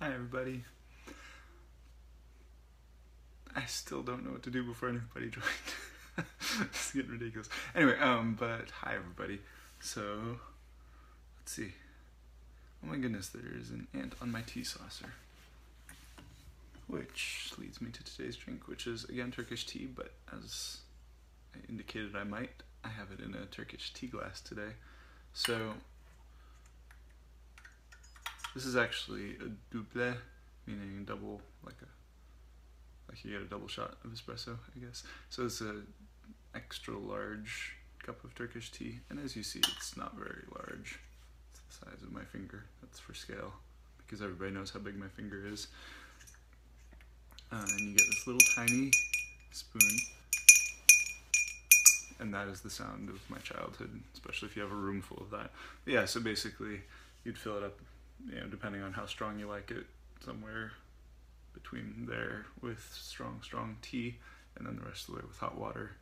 Hi everybody. I still don't know what to do before anybody joined. It's getting ridiculous. Anyway, but hi everybody. So, let's see. Oh my goodness, there is an ant on my tea saucer. Which leads me to today's drink, which is again Turkish tea, but as I indicated I might, I have it in a Turkish tea glass today. So, this is actually a double, meaning double, like you get a double shot of espresso, I guess. So it's a extra large cup of Turkish tea, and as you see, it's not very large. It's the size of my finger. That's for scale, because everybody knows how big my finger is. And you get this little tiny spoon, and that is the sound of my childhood, especially if you have a room full of that. But yeah, so basically, you'd fill it up, depending on how strong you like it, somewhere between there with strong tea, and then the rest of the way with hot water,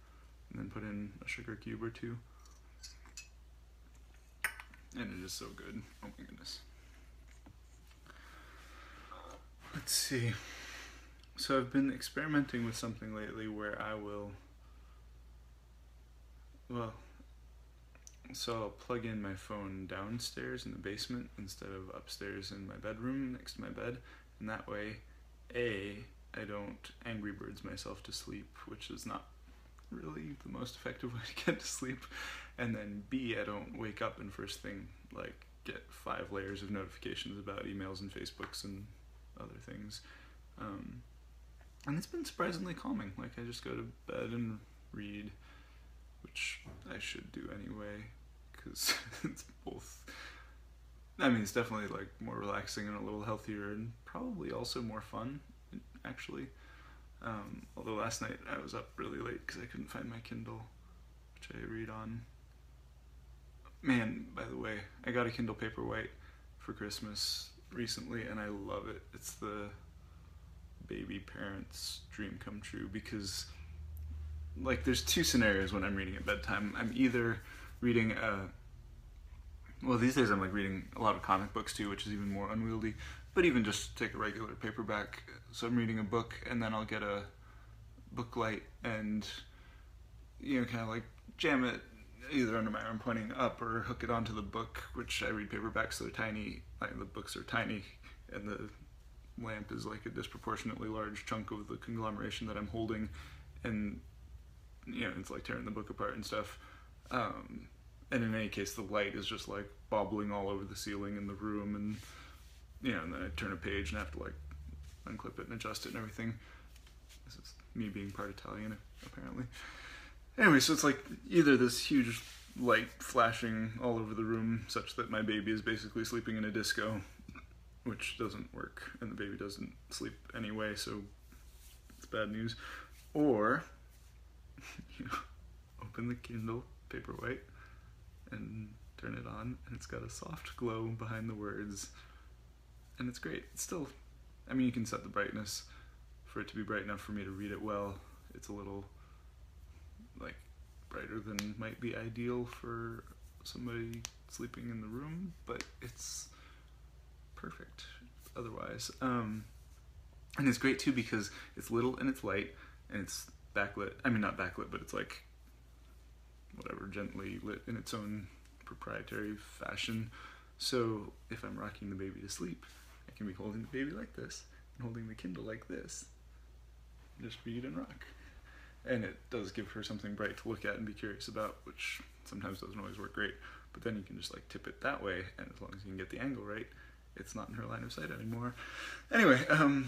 and then put in a sugar cube or two. And it is so good. Oh my goodness. Let's see. So I've been experimenting with something lately where I will, so I'll plug in my phone downstairs in the basement instead of upstairs in my bedroom next to my bed, and that way, I don't Angry Birds myself to sleep, which is not really the most effective way to get to sleep, and then B, I don't wake up and first thing, get 5 layers of notifications about emails and Facebooks and other things. And it's been surprisingly calming. I just go to bed and read, which I should do anyway, because it's both, it's definitely more relaxing and a little healthier, and probably also more fun, actually. Although last night I was up really late because I couldn't find my Kindle, which I read on. Man, by the way, I got a Kindle Paperwhite for Christmas recently, and I love it. It's the baby parent's dream come true, because there's 2 scenarios when I'm reading at bedtime. I'm either reading these days I'm reading a lot of comic books too, which is even more unwieldy, but even just take a regular paperback. So I'm reading a book, and then I'll get a book light and jam it either under my arm pointing up or hook it onto the book, which I read paperbacks, so they're tiny, the books are tiny, and the lamp is a disproportionately large chunk of the conglomeration that I'm holding, and it's tearing the book apart and stuff. And in any case, the light is just bobbling all over the ceiling in the room, and and then I turn a page and have to unclip it and adjust it and everything. This is me being part Italian, apparently. Anyway, so it's either this huge light flashing all over the room such that my baby is basically sleeping in a disco, which doesn't work, and the baby doesn't sleep anyway, so it's bad news. Or, open the Kindle Paperwhite and turn it on, and it's got a soft glow behind the words, and it's great. It's still, you can set the brightness for it to be bright enough for me to read it well. It's a little, brighter than might be ideal for somebody sleeping in the room, but it's perfect otherwise. And it's great too because it's little and it's light and it's backlit. Not backlit, but it's whatever, gently lit in its own proprietary fashion. So if I'm rocking the baby to sleep, I can be holding the baby like this and holding the Kindle like this. Just read and rock. And it does give her something bright to look at and be curious about, which sometimes doesn't always work great. But then you can just tip it that way, and as long as you can get the angle right, it's not in her line of sight anymore. Anyway,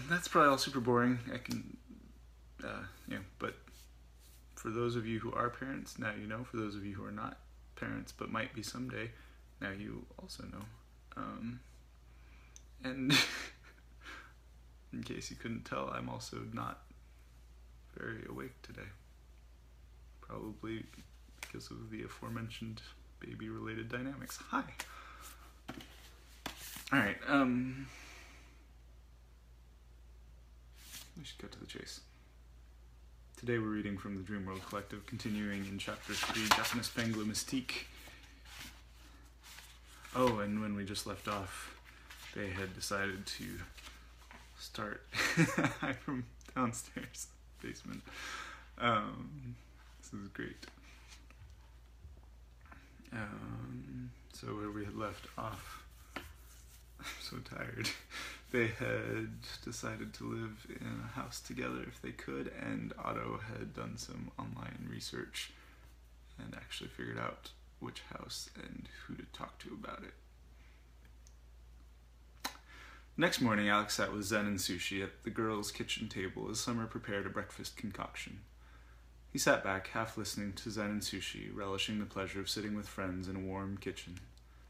that's probably all super boring. I can, but for those of you who are parents, now you know. For those of you who are not parents, but might be someday, now you also know. And in case you couldn't tell, I'm also not very awake today. Probably because of the aforementioned baby-related dynamics. Hi! Alright, we should cut to the chase. Today we're reading from the Dreamworld Collective, continuing in Chapter 3, Japanese Pengla Mystique. Oh, and when we just left off, they had decided to start. I'm from downstairs, basement. This is great. So where we had left off, I'm so tired. They had decided to live in a house together if they could, and Otto had done some online research and actually figured out which house and who to talk to about it. Next morning, Alex sat with Zen and Sushi at the girls' kitchen table as Summer prepared a breakfast concoction. He sat back, half listening to Zen and Sushi, relishing the pleasure of sitting with friends in a warm kitchen.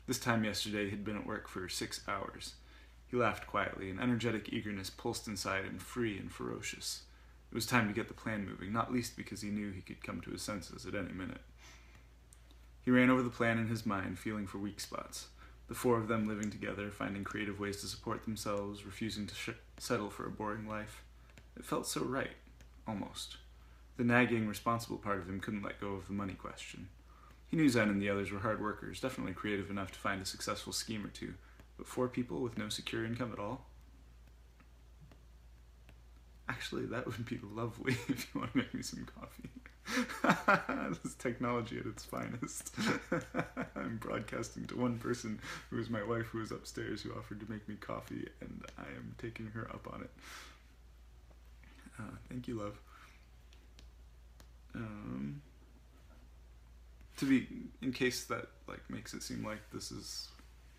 This time yesterday, he'd been at work for 6 hours. He laughed quietly, an energetic eagerness pulsed inside him, free and ferocious. It was time to get the plan moving, not least because he knew he could come to his senses at any minute. He ran over the plan in his mind, feeling for weak spots. The four of them living together, finding creative ways to support themselves, refusing to settle for a boring life. It felt so right, almost. The nagging, responsible part of him couldn't let go of the money question. He knew Zen and the others were hard workers, definitely creative enough to find a successful scheme or two, but 4 people with no secure income at all? Actually, that would be lovely if you want to make me some coffee. This is technology at its finest. I'm broadcasting to one person who is my wife, who is upstairs, who offered to make me coffee, and I am taking her up on it. Thank you, love. In case that makes it seem like this is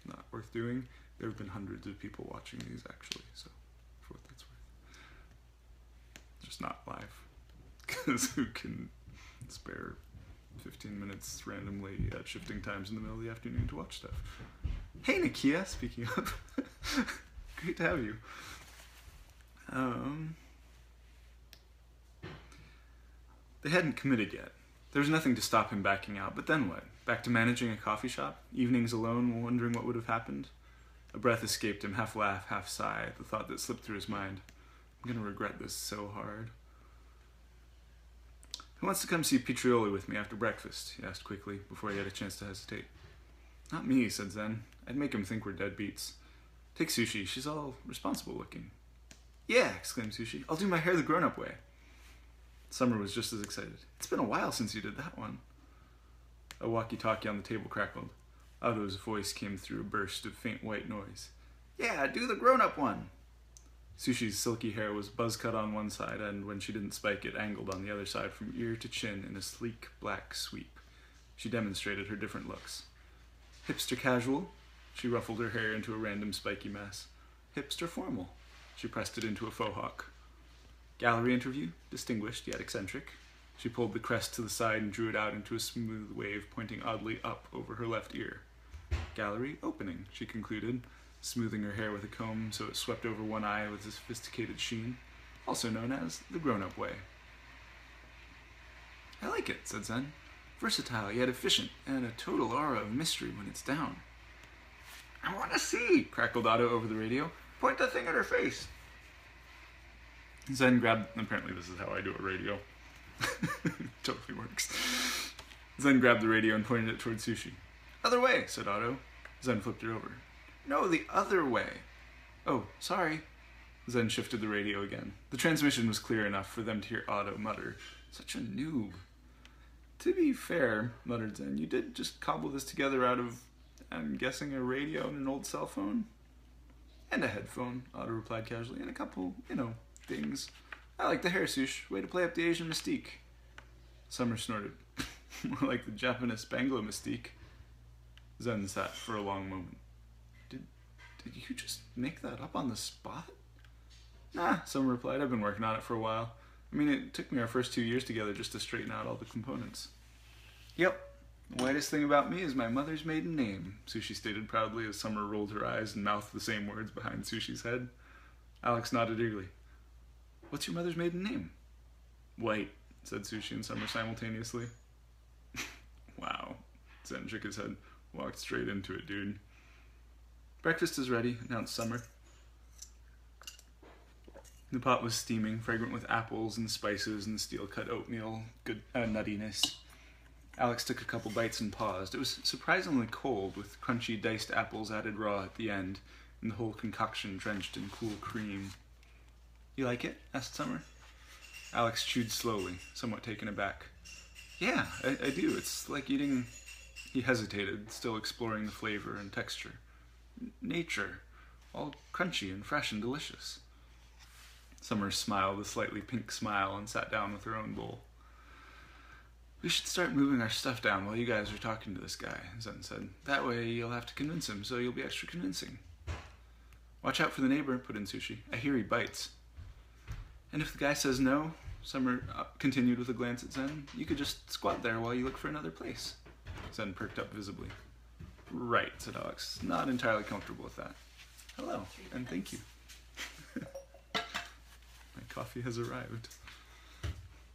not worth doing, there have been hundreds of people watching these actually, so for what that's worth. Just not live, because who can spare 15 minutes randomly at shifting times in the middle of the afternoon to watch stuff? Hey Nakia, speaking of, great to have you. They hadn't committed yet. There was nothing to stop him backing out, but then what? Back to managing a coffee shop? Evenings alone, wondering what would have happened? A breath escaped him, half laugh, half sigh, at the thought that slipped through his mind. I'm gonna regret this so hard. Who wants to come see Pietrioli with me after breakfast? He asked quickly, before he had a chance to hesitate. Not me, said Zen. I'd make him think we're deadbeats. Take Sushi, she's all responsible looking. Yeah, exclaimed Sushi. I'll do my hair the grown-up way. Summer was just as excited. It's been a while since you did that one. A walkie-talkie on the table crackled. Otto's voice came through a burst of faint white noise. Yeah, do the grown-up one. Sushi's silky hair was buzz-cut on one side, and when she didn't spike it, angled on the other side from ear to chin in a sleek black sweep. She demonstrated her different looks. Hipster casual. She ruffled her hair into a random spiky mess. Hipster formal. She pressed it into a faux hawk. Gallery interview, distinguished yet eccentric. She pulled the crest to the side and drew it out into a smooth wave pointing oddly up over her left ear. Gallery opening, she concluded, smoothing her hair with a comb so it swept over one eye with a sophisticated sheen, also known as the grown-up way. I like it, said Zen. Versatile yet efficient, and a total aura of mystery when it's down. I want to see, crackled Otto over the radio. Point the thing at her face. Zen grabbed... Apparently this is how I do a radio. Totally works. Zen grabbed the radio and pointed it toward Sushi. Other way, said Otto. Zen flipped it over. No, the other way. Oh, sorry. Zen shifted the radio again. The transmission was clear enough for them to hear Otto mutter, Such a noob. To be fair, muttered Zen, you did just cobble this together out of, I'm guessing, a radio and an old cell phone? And a headphone, Otto replied casually, and a couple, things. I like the hair, Sush. Way to play up the Asian mystique. Summer snorted. More like the Japanese Bangla mystique. Zen sat for a long moment. Did you just make that up on the spot? Nah, Summer replied. I've been working on it for a while. I mean, it took me our first 2 years together just to straighten out all the components. Yep. The whitest thing about me is my mother's maiden name, Sushi stated proudly as Summer rolled her eyes and mouthed the same words behind Sushi's head. Alex nodded eagerly. What's your mother's maiden name? White, said Sushi and Summer simultaneously. Wow. Zen shook his head. Walked straight into it, dude. Breakfast is ready, announced Summer. The pot was steaming, fragrant with apples and spices and steel-cut oatmeal, good nuttiness. Alex took a couple bites and paused. It was surprisingly cold, with crunchy diced apples added raw at the end, and the whole concoction drenched in cool cream. You like it? Asked Summer. Alex chewed slowly, somewhat taken aback. Yeah, I do. It's like eating... He hesitated, still exploring the flavor and texture. Nature. All crunchy and fresh and delicious. Summer smiled a slightly pink smile and sat down with her own bowl. We should start moving our stuff down while you guys are talking to this guy, Zen said. That way you'll have to convince him, so you'll be extra convincing. Watch out for the neighbor, put in Sushi. I hear he bites. And if the guy says no, Summer continued with a glance at Zen, you could just squat there while you look for another place. Zen perked up visibly. Right, said Alex, not entirely comfortable with that. Hello, and thank you. My coffee has arrived.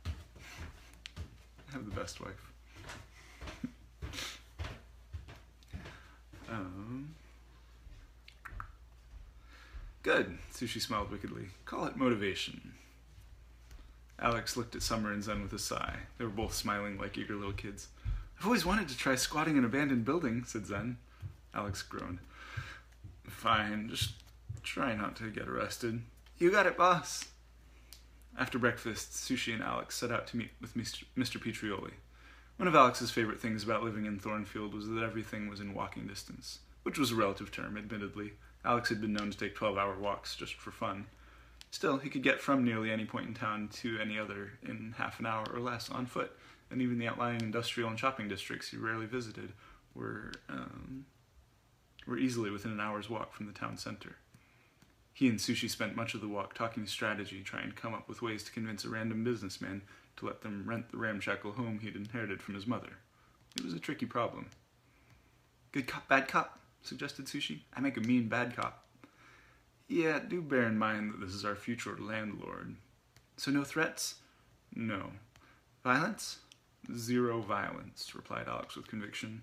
I have the best wife. Good, Sushi smiled wickedly. Call it motivation. Alex looked at Summer and Zen with a sigh. They were both smiling like eager little kids. I've always wanted to try squatting an abandoned building, said Zen. Alex groaned. Fine, just try not to get arrested. You got it, boss. After breakfast, Sushi and Alex set out to meet with Mr. Pietrioli. One of Alex's favorite things about living in Thornfield was that everything was in walking distance, which was a relative term, admittedly. Alex had been known to take 12-hour walks just for fun. Still, he could get from nearly any point in town to any other in half an hour or less on foot, and even the outlying industrial and shopping districts he rarely visited were easily within an hour's walk from the town center. He and Sushi spent much of the walk talking strategy, trying to come up with ways to convince a random businessman to let them rent the ramshackle home he'd inherited from his mother. It was a tricky problem. Good cop, bad cop, suggested Sushi. I make a mean bad cop. Yeah, do bear in mind that this is our future landlord. So no threats? No. Violence? Zero violence, replied Alex with conviction.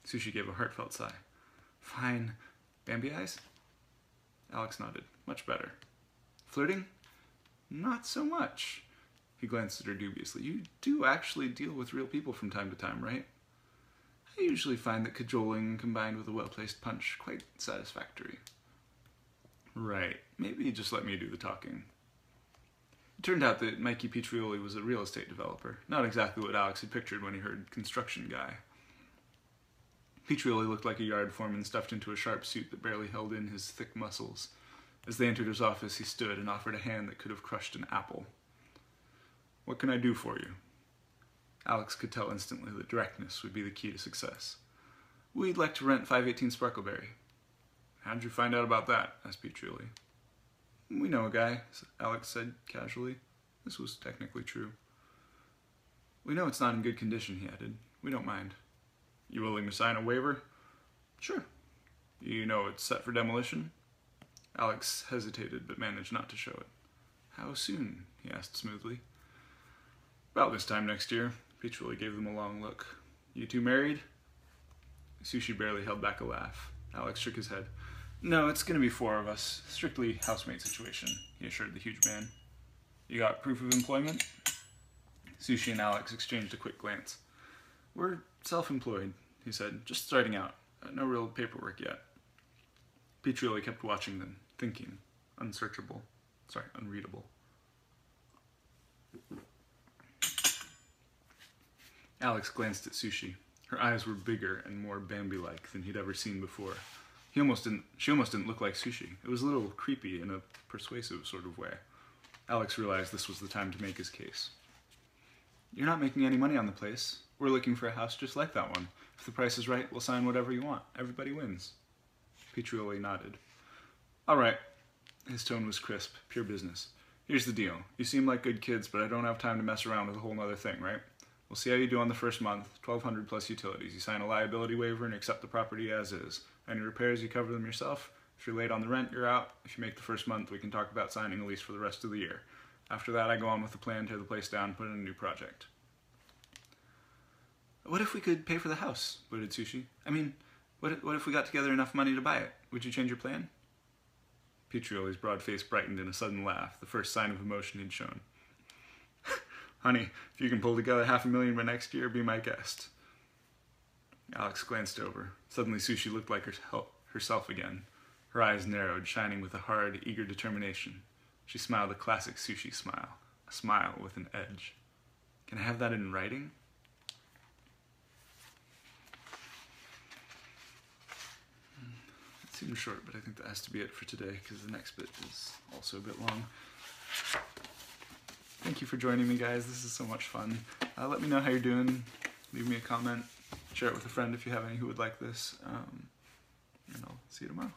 Sushi gave a heartfelt sigh. Fine. Bambi eyes? Alex nodded. Much better. Flirting? Not so much. He glanced at her dubiously. You do actually deal with real people from time to time, right? I usually find that cajoling combined with a well-placed punch quite satisfactory. Right. Maybe just let me do the talking. It turned out that Mikey Pietrioli was a real estate developer. Not exactly what Alex had pictured when he heard construction guy. Pietrioli looked like a yard foreman stuffed into a sharp suit that barely held in his thick muscles. As they entered his office, he stood and offered a hand that could have crushed an apple. What can I do for you? Alex could tell instantly that directness would be the key to success. We'd like to rent 518 Sparkleberry. How'd you find out about that? Asked Pietrioli. We know a guy, Alex said casually. This was technically true. We know it's not in good condition, he added. We don't mind. You willing to sign a waiver? Sure. You know it's set for demolition? Alex hesitated but managed not to show it. How soon? He asked smoothly. About this time next year. Pietrioli gave them a long look. You two married? Sushi barely held back a laugh. Alex shook his head. No, it's going to be 4 of us. Strictly housemate situation, he assured the huge man. You got proof of employment? Sushi and Alex exchanged a quick glance. We're self-employed, he said. Just starting out. No real paperwork yet. Pietrioli kept watching them, thinking. Unreadable. Alex glanced at Sushi. Her eyes were bigger and more Bambi-like than he'd ever seen before. She almost didn't look like Sushi. It was a little creepy in a persuasive sort of way. Alex realized this was the time to make his case. You're not making any money on the place. We're looking for a house just like that one. If the price is right, we'll sign whatever you want. Everybody wins. Pietrioli nodded. All right. His tone was crisp, pure business. Here's the deal. You seem like good kids, but I don't have time to mess around with a whole other thing, right? We'll see how you do on the first month. $1,200 plus utilities. You sign a liability waiver and accept the property as is. Any repairs, you cover them yourself. If you're late on the rent, you're out. If you make the first month, we can talk about signing a lease for the rest of the year. After that, I go on with the plan, tear the place down, put in a new project. What if we could pay for the house? Blurted Sushi. I mean, what if we got together enough money to buy it? Would you change your plan? Pietrioli's broad face brightened in a sudden laugh, the first sign of emotion he'd shown. Honey, if you can pull together $500,000 by next year, be my guest. Alex glanced over. Suddenly Sushi looked like herself again. Her eyes narrowed, shining with a hard, eager determination. She smiled a classic sushi smile. A smile with an edge. Can I have that in writing? It seems short, but I think that has to be it for today because the next bit is also a bit long. Thank you for joining me, guys. This is so much fun. Let me know how you're doing. Leave me a comment. Share it with a friend if you have any who would like this. And I'll see you tomorrow.